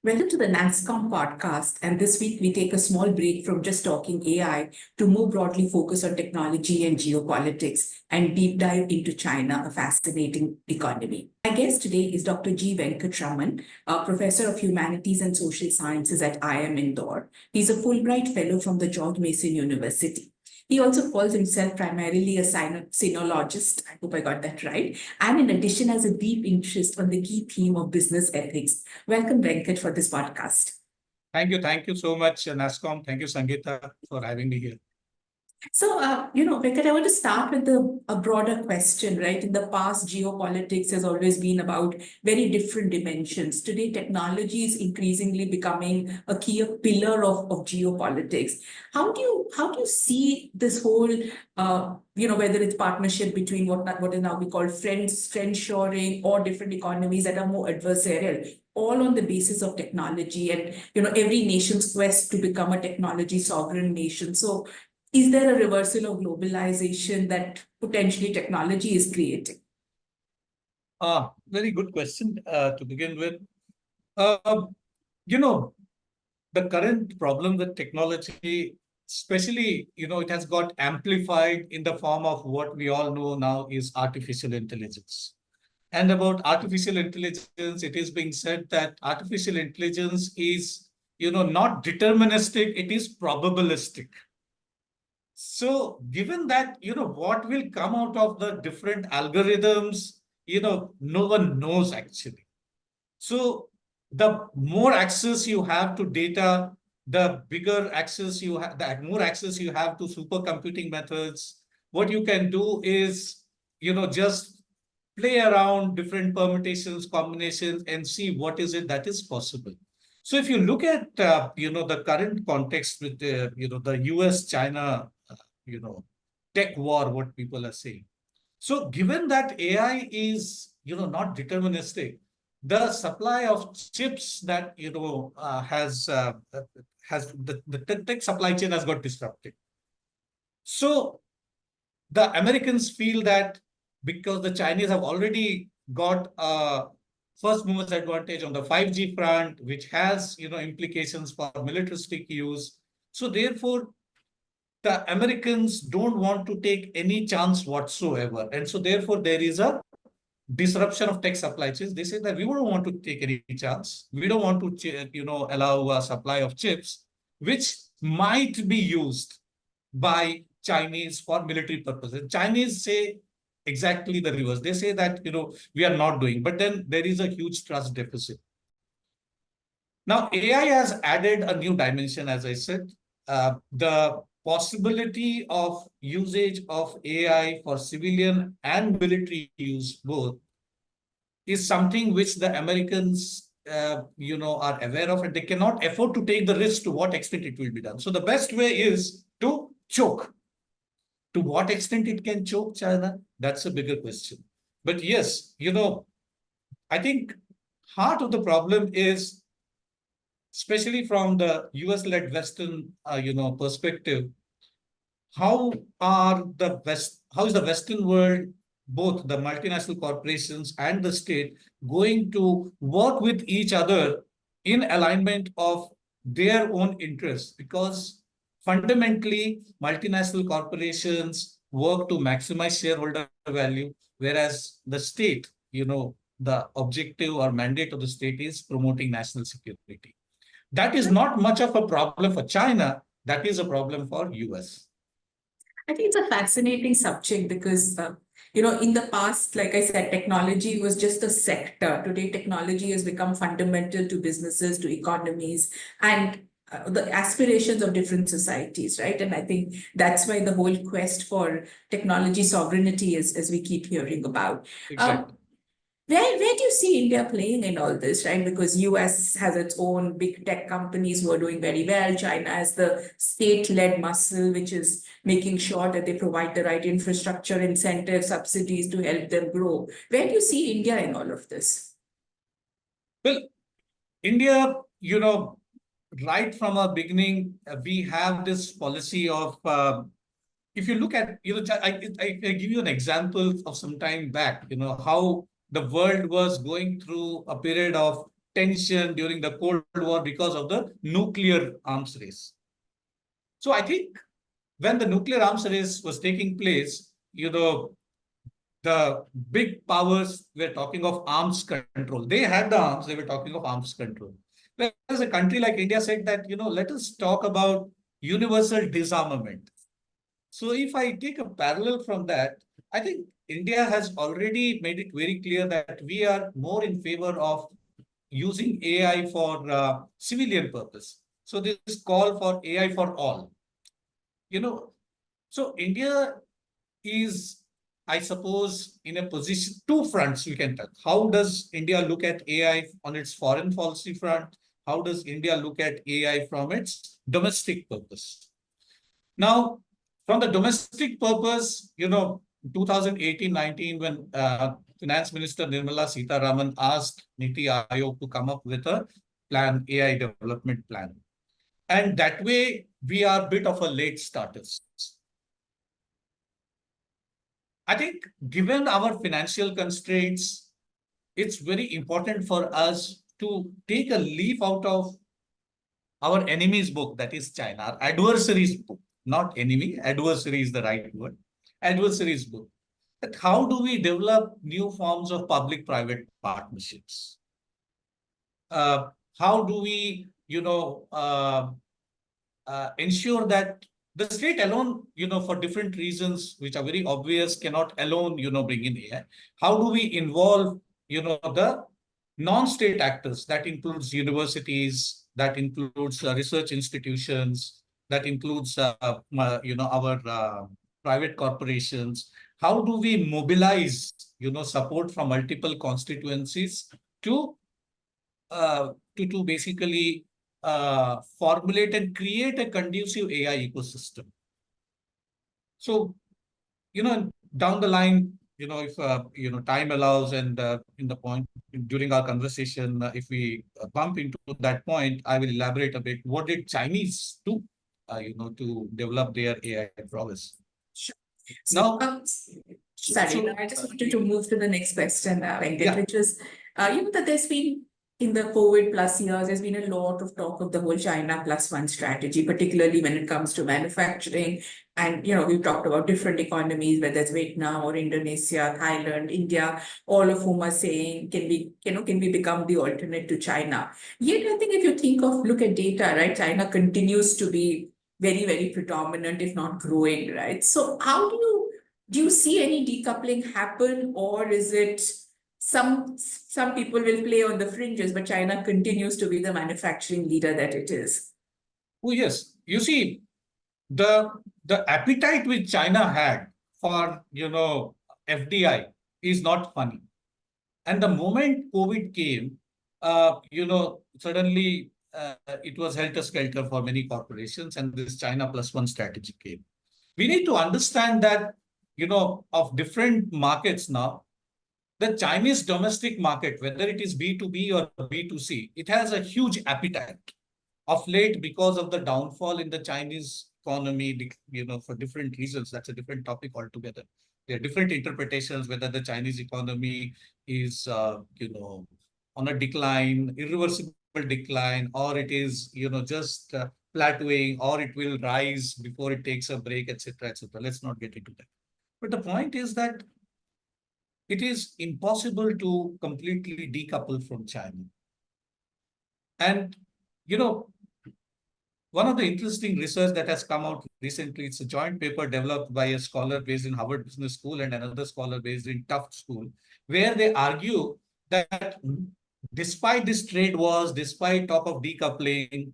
Welcome to the NASCOM podcast. And this week we take a small break from just talking AI to more broadly focus on technology and geopolitics and deep dive into China, a fascinating economy. My guest today is Dr. G. Venkat Raman, a professor of humanities and social sciences at IIM Indore. He's a Fulbright fellow from the George Mason University. He also calls himself primarily a sinologist, I hope I got that right, and in addition has a deep interest on the key theme of business ethics. Welcome, Venkat, for this podcast. Thank you. Thank you so much, NASCOM. Thank you, Sangeeta, for having me here. So, Venkat, I want to start with a broader question, right? In the past, geopolitics has always been about very different dimensions. Today, technology is increasingly becoming a key pillar of geopolitics. How do you see this whole, whether it's partnership between what is now we call friendshoring or different economies that are more adversarial, all on the basis of technology and, every nation's quest to become a technology sovereign nation. So, is there a reversal of globalization that potentially technology is creating? Very good question to begin with. The current problem with technology, especially, it has got amplified in the form of what we all know now is artificial intelligence. And about artificial intelligence, it is being said that artificial intelligence is, not deterministic, it is probabilistic. So given that, what will come out of the different algorithms, no one knows actually. So the more access you have to data, the bigger access you have, the more access you have to supercomputing methods. What you can do is, just play around different permutations, combinations, and see what is it that is possible. So if you look at, the current context with, the US-China, tech war, what people are saying. So given that AI is, not deterministic, the supply of chips that, has the tech supply chain has got disrupted. So the Americans feel that because the Chinese have already got a first movers advantage on the 5G front, which has, implications for militaristic use. So therefore, the Americans don't want to take any chance whatsoever. And so therefore, there is a disruption of tech supply chains. They say that we don't want to take any chance. We don't want to, allow a supply of chips, which might be used by Chinese for military purposes. Chinese say exactly the reverse. They say that, we are not doing, but then there is a huge trust deficit. Now, AI has added a new dimension, as I said. The possibility of usage of AI for civilian and military use both is something which the Americans, are aware of, and they cannot afford to take the risk to what extent it will be done. So the best way is to choke. To what extent it can choke China? That's a bigger question. But yes, I think heart of the problem is, especially from the US-led Western, perspective, how is the Western world, both the multinational corporations and the state, going to work with each other in alignment of their own interests? Because fundamentally, multinational corporations work to maximize shareholder value, whereas the state, the objective or mandate of the state is promoting national security. That is not much of a problem for China. That is a problem for US. I think it's a fascinating subject because, in the past, like I said, technology was just a sector. Today, technology has become fundamental to businesses, to economies, and the aspirations of different societies, right? And I think that's why the whole quest for technology sovereignty is, as we keep hearing about. Exactly. Where do you see India playing in all this, right? Because US has its own big tech companies who are doing very well. China has the state-led muscle, which is making sure that they provide the right infrastructure, incentives, subsidies to help them grow. Where do you see India in all of this? Well, India, right from our beginning, we have this policy of, if you look at, I give you an example of some time back, how the world was going through a period of tension during the Cold War because of the nuclear arms race. So I think when the nuclear arms race was taking place, the big powers were talking of arms control. They had the arms, they were talking of arms control. Whereas a country like India said that, let us talk about universal disarmament. So if I take a parallel from that, I think India has already made it very clear that we are more in favor of using AI for civilian purpose. So this call for AI for all. You know, so India is, I suppose, in a position, two fronts we can talk. How does India look at AI on its foreign policy front? How does India look at AI from its domestic purpose? Now, from the domestic purpose, 2018-19, when Finance Minister Nirmala Sitharaman asked Niti Aayog to come up with a plan, AI development plan. And that way, we are a bit of a late starters. I think given our financial constraints, it's very important for us to take a leaf out of our enemy's book, that is China, our adversary's book, not enemy, adversary is the right word, adversary's book. That how do we develop new forms of public-private partnerships? How do we, ensure that the state alone, for different reasons which are very obvious, cannot alone, bring in AI. How do we involve, the non-state actors? That includes universities, that includes research institutions, that includes, our private corporations. How do we mobilize, support from multiple constituencies to to basically formulate and create a conducive AI ecosystem. So, down the line, if time allows, and in the point during our conversation, if we bump into that point, I will elaborate a bit. What did Chinese do, to develop their AI prowess? Sure. Now, Sorry, I just wanted to move to the next question, Venkat, Yeah. which is, that there's been in the COVID plus years, there's been a lot of talk of the whole China plus one strategy, particularly when it comes to manufacturing. And, we've talked about different economies, whether it's Vietnam or Indonesia, Thailand, India, all of whom are saying, can we become the alternate to China? Yet, I think if you look at data, right, China continues to be very, very predominant, if not growing, right? So how do you see any decoupling happen, or is it some people will play on the fringes, but China continues to be the manufacturing leader that it is? Oh, yes. You see, the appetite which China had for, FDI is not funny. And the moment COVID came, suddenly it was helter-skelter for many corporations, and this China plus one strategy came. We need to understand that, of different markets now, the Chinese domestic market, whether it is B2B or B2C, it has a huge appetite. Of late, because of the downfall in the Chinese economy, for different reasons, that's a different topic altogether. There are different interpretations whether the Chinese economy is, on a decline, irreversible decline, or it is, just plateauing, or it will rise before it takes a break, etc., etc. Let's not get into that. But the point is that it is impossible to completely decouple from China. And, one of the interesting research that has come out recently, it's a joint paper developed by a scholar based in Harvard Business School and another scholar based in Tufts School, where they argue that despite this trade wars, despite talk of decoupling,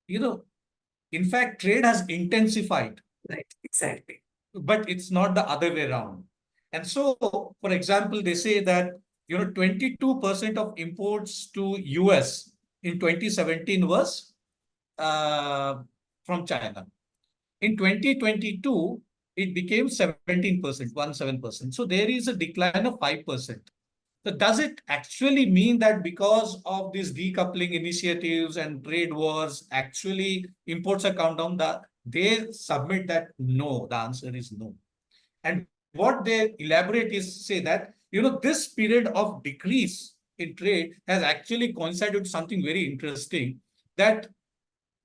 in fact, trade has intensified. Right, exactly. But it's not the other way around. And so, for example, they say that 22% of imports to US in 2017 was from China. In 2022, it became 17%, 17%. So there is a decline of 5%. So does it actually mean that because of these decoupling initiatives and trade wars, actually imports are come down? They submit that no, the answer is no. And what they elaborate is say that, this period of decrease in trade has actually coincided with something very interesting, that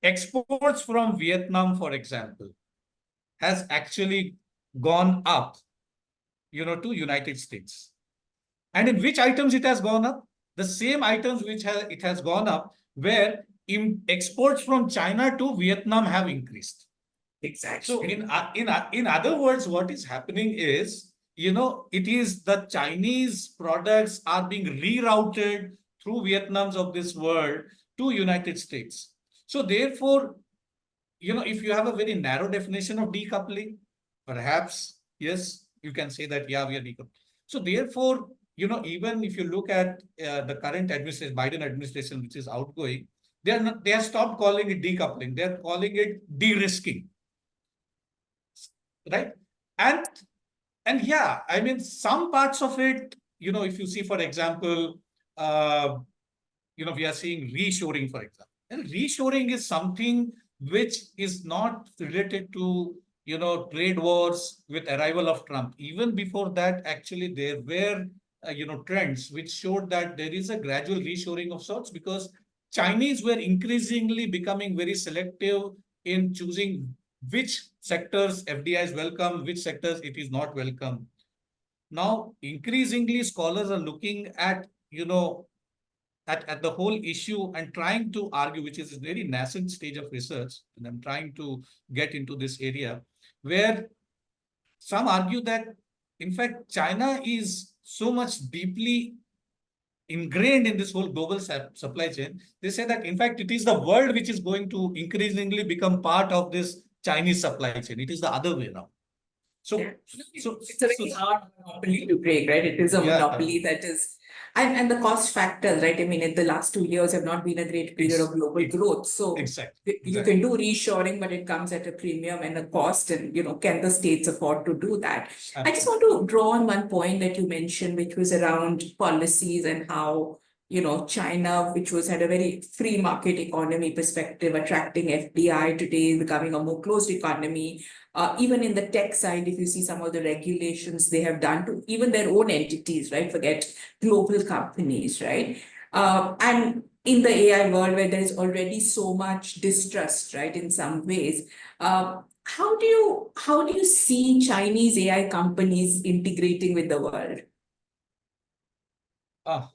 exports from Vietnam, for example, has actually gone up, to United States. And in which items it has gone up? The same items which it has gone up, where exports from China to Vietnam have increased. Exactly. So in other words, what is happening is, it is the Chinese products are being rerouted through Vietnams of this world to United States. So therefore, if you have a very narrow definition of decoupling, perhaps, yes, you can say that, yeah, we are decoupling. So therefore, even if you look at the current administration, Biden administration, which is outgoing, they have stopped calling it decoupling. They're calling it de-risking, right? And and yeah, I mean, some parts of it, if you see, for example, uh, we are seeing reshoring, for example. And reshoring is something which is not related to, trade wars with arrival of Trump. Even before that, actually, there were, trends which showed that there is a gradual reshoring of sorts, because Chinese were increasingly becoming very selective in choosing which sectors FDI is welcome, which sectors it is not welcome. Now, increasingly, scholars are looking at, at the whole issue and trying to argue, which is a very nascent stage of research, and I'm trying to get into this area, where some argue that, in fact, China is so much deeply ingrained in this whole global supply chain. They say that, in fact, it is the world which is going to increasingly become part of this Chinese supply chain. It is the other way around. So, Yeah. so, It's a very so hard monopoly to break, right? It is a yeah, monopoly that is, and the cost factors, right? I mean, in the last 2 years have not been a great period of global growth. So exactly. you can do reshoring, but it comes at a premium and a cost. And, can the states afford to do that? I just want to draw on one point that you mentioned, which was around policies and how, China, which was had a very free market economy perspective, attracting FDI, today becoming a more closed economy. Even in the tech side, if you see some of the regulations they have done to even their own entities, right? Forget global companies, right? And in the AI world, where there is already so much distrust, right? In some ways, how do you see Chinese AI companies integrating with the world? uh,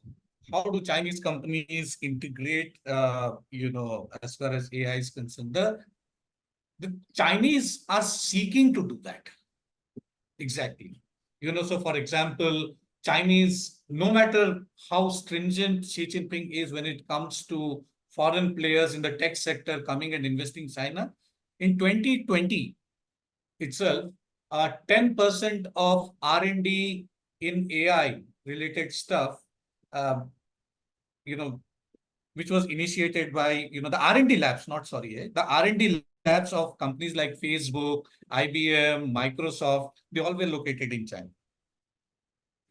how do Chinese companies integrate, as far as AI is concerned? The Chinese are seeking to do that. Exactly. So for example, Chinese, no matter how stringent Xi Jinping is when it comes to foreign players in the tech sector coming and investing in China, in 2020 itself, 10% of R&D in AI related stuff, uh, you know, which was initiated by, the R&D labs, not sorry, the R&D labs of companies like Facebook, IBM, Microsoft, they all were located in China.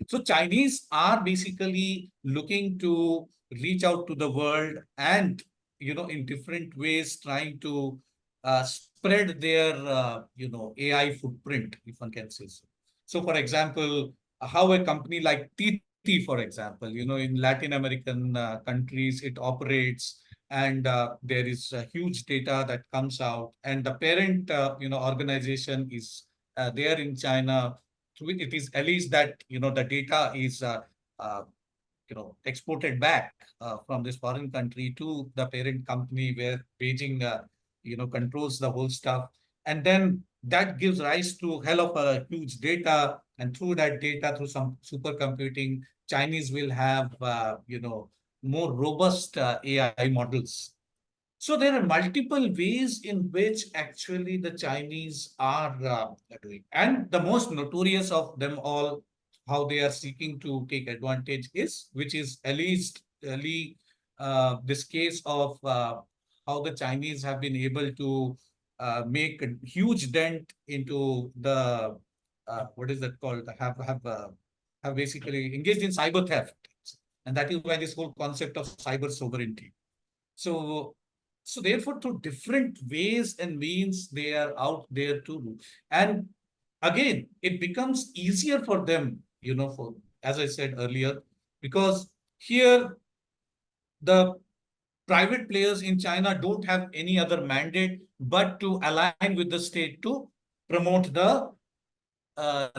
So Chinese are basically looking to reach out to the world and, in different ways trying to spread their, AI footprint, if one can say so. So, for example, how a company like TT, for example, in Latin American countries, it operates, and there is huge data that comes out, and the parent, organization is there in China. It is at least that, the data is uh, exported back from this foreign country to the parent company, where Beijing controls the whole stuff, and then that gives rise to hell of a huge data, and through that data, through some supercomputing, Chinese will have more robust AI models. So there are multiple ways in which actually the Chinese are doing. And the most notorious of them all, how they are seeking to take advantage is, which is at least this case of how the Chinese have been able to make a huge dent into the, what is that called? Have basically engaged in cyber theft. And that is why this whole concept of cyber sovereignty. So, so therefore, through different ways and means, they are out there too. And again, it becomes easier for them, for, as I said earlier, because Here, the private players in China don't have any other mandate but to align with the state to promote the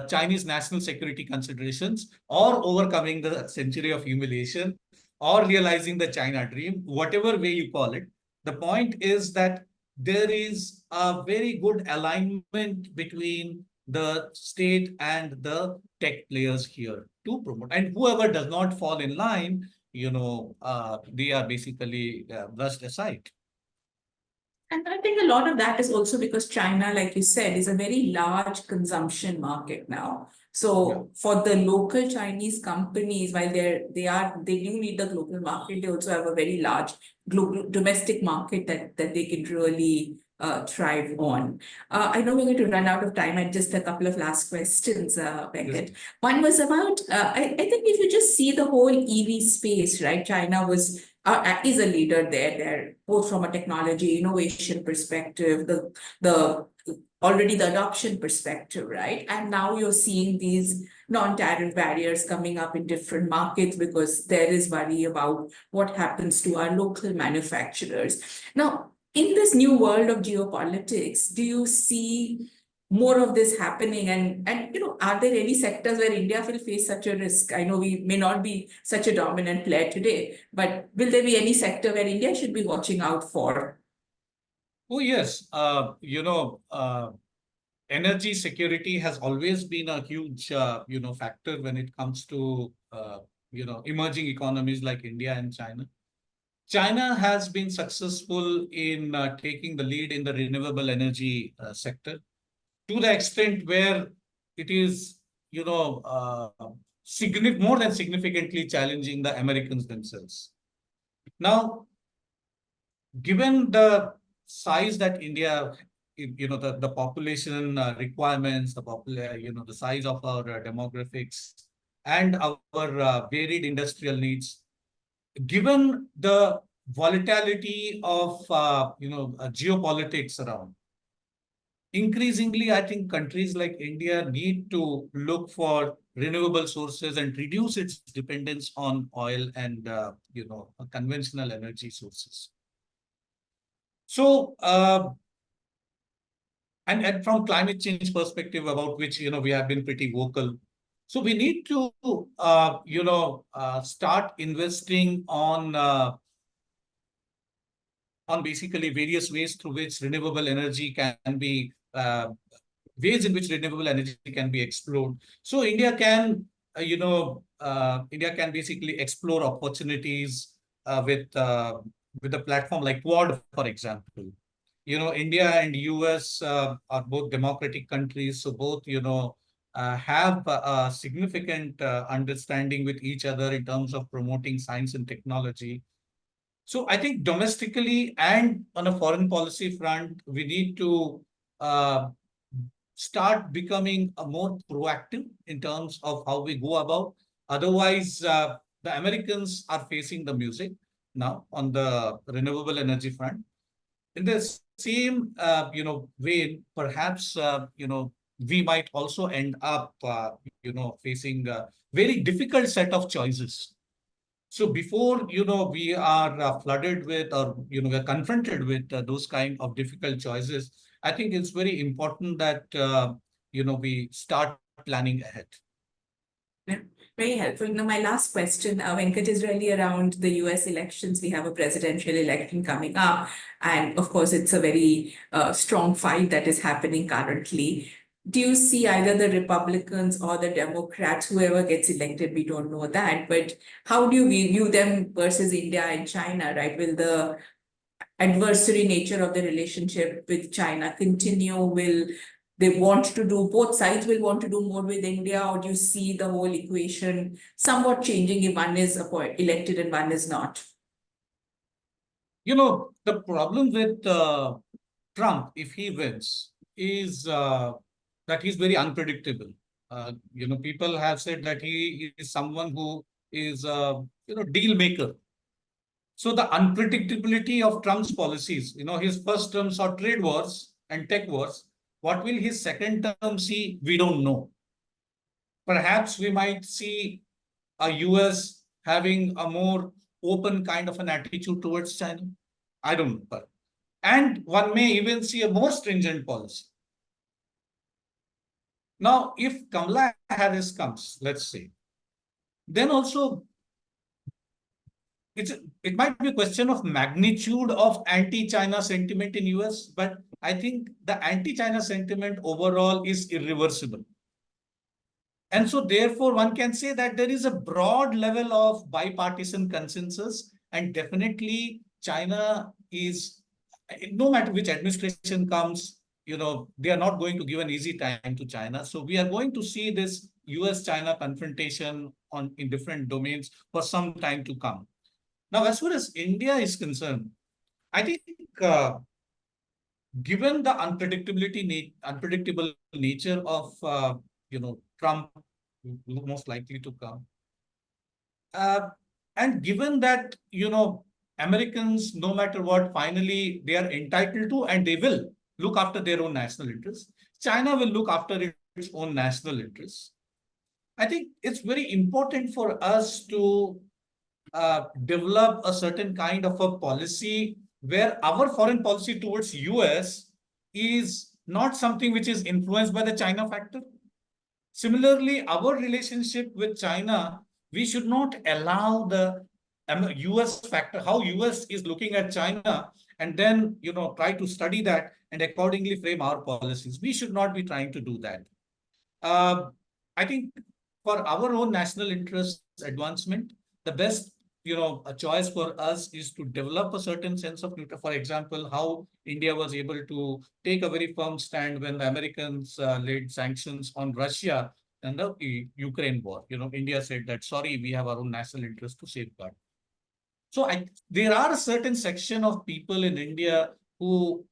Chinese national security considerations, or overcoming the century of humiliation, or realizing the China dream, whatever way you call it. The point is that there is a very good alignment between the state and the tech players here to promote. And whoever does not fall in line, they are basically brushed aside. And I think a lot of that is also because China, like you said, is a very large consumption market now. So for the local Chinese companies, while they do need the global market, they also have a very large global domestic market that they can really thrive on. I know we're going to run out of time. I had just a couple of last questions, Venkat. Yes. One was about, I think if you just see the whole EV space, right? China is a leader there, both from a technology innovation perspective, the already the adoption perspective, right? And now you're seeing these non-tariff barriers coming up in different markets because there is worry about what happens to our local manufacturers. Now, in this new world of geopolitics, do you see more of this happening? And are there any sectors where India will face such a risk? I know we may not be such a dominant player today, but will there be any sector where India should be watching out for? Oh, yes. Energy security has always been a huge, factor when it comes to, emerging economies like India and China. China has been successful in taking the lead in the renewable energy sector to the extent where it is, more than significantly challenging the Americans themselves. Now, given the size that India, the population requirements, the size of our demographics and our varied industrial needs, given the volatility of, geopolitics around, increasingly, I think countries like India need to look for renewable sources and reduce its dependence on oil and, conventional energy sources. So, and from climate change perspective, about which we have been pretty vocal. So we need to start investing on basically various ways through which renewable energy can be ways in which renewable energy can be explored. So India can India can basically explore opportunities with a platform like Quad, for example. India and US are both democratic countries, so both have a significant understanding with each other in terms of promoting science and technology. So I think domestically and on a foreign policy front, we need to uh, start becoming a more proactive in terms of how we go about. Otherwise, the Americans are facing the music now on the renewable energy front. In the same, way, perhaps, we might also end up, facing a very difficult set of choices. So before, we are flooded with, or, we're confronted with those kind of difficult choices, I think it's very important that, we start planning ahead. Yeah, very helpful. Now, my last question, Venkat, is really around the US elections. We have a presidential election coming up. And of course, it's a very strong fight that is happening currently. Do you see either the Republicans or the Democrats, whoever gets elected, we don't know that, but how do you view them versus India and China, right? Will the adversary nature of the relationship with China continue? Will they want to do, both sides will want to do more with India, or do you see the whole equation somewhat changing if one is elected and one is not? The problem with Trump, if he wins, is that he's very unpredictable. People have said that he is someone who is deal maker. So the unpredictability of Trump's policies, his first term saw trade wars and tech wars. What will his second term see? We don't know. Perhaps we might see a US having a more open kind of an attitude towards China? I don't know. And one may even see a more stringent policy. Now, if Kamala Harris comes, let's say, then also it might be a question of magnitude of anti-China sentiment in US, but I think the anti-China sentiment overall is irreversible. And so therefore, one can say that there is a broad level of bipartisan consensus, and definitely China is, no matter which administration comes, they are not going to give an easy time to China. So we are going to see this US-China confrontation in different domains for some time to come. Now, as far as India is concerned, I think given the unpredictable nature of Trump most likely to come, and given that Americans, no matter what, finally they are entitled to and they will look after their own national interests. China will look after its own national interests. I think it's very important for us to develop a certain kind of a policy where our foreign policy towards US is not something which is influenced by the China factor. Similarly, our relationship with China, we should not allow the US factor, how US is looking at China, and then try to study that and accordingly frame our policies. We should not be trying to do that. I think for our own national interest advancement, the best a choice for us is to develop a certain sense of neutral. For example, how India was able to take a very firm stand when the Americans laid sanctions on Russia and the Ukraine war. India said that, sorry, we have our own national interest to safeguard. So there are a certain section of people in India who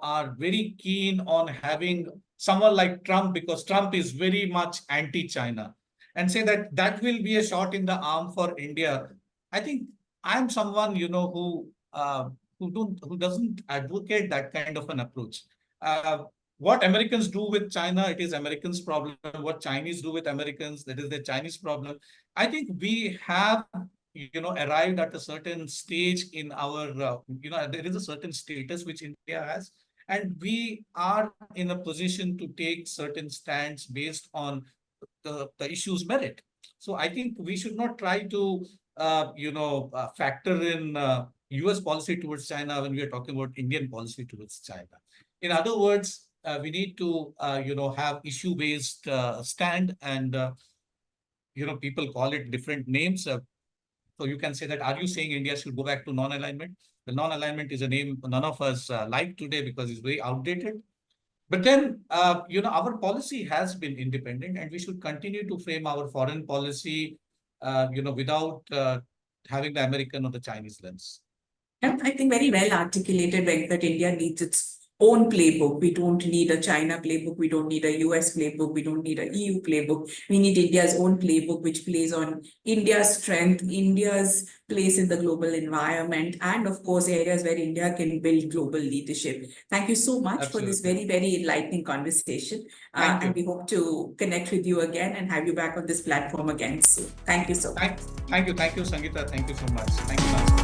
are very keen on having someone like Trump, because Trump is very much anti-China, and say that that will be a shot in the arm for India. I think I'm someone who doesn't advocate that kind of an approach. What Americans do with China, it is Americans' problem. What Chinese do with Americans, that is the Chinese problem. I think we have arrived at a certain stage in our there is a certain status which India has, and we are in a position to take certain stands based on the issue's merit. So I think we should not try to factor in US policy towards China when we are talking about Indian policy towards China. In other words, we need to have issue-based stand, and people call it different names. So you can say that, are you saying India should go back to non-alignment? The non-alignment is a name none of us like today because it's very outdated. But then, our policy has been independent, and we should continue to frame our foreign policy, without having the American or the Chinese lens. Yeah, I think very well articulated, Venkat. India needs its own playbook. We don't need a China playbook. We don't need a US playbook. We don't need a EU playbook. We need India's own playbook, which plays on India's strength, India's place in the global environment, and of course, areas where India can build global leadership. Thank you so much for this very, very enlightening conversation. And we hope to connect with you again and have you back on this platform again soon. Thank you so much. Thank you, Sangeeta. Thank you so much. Thank you, Nancy.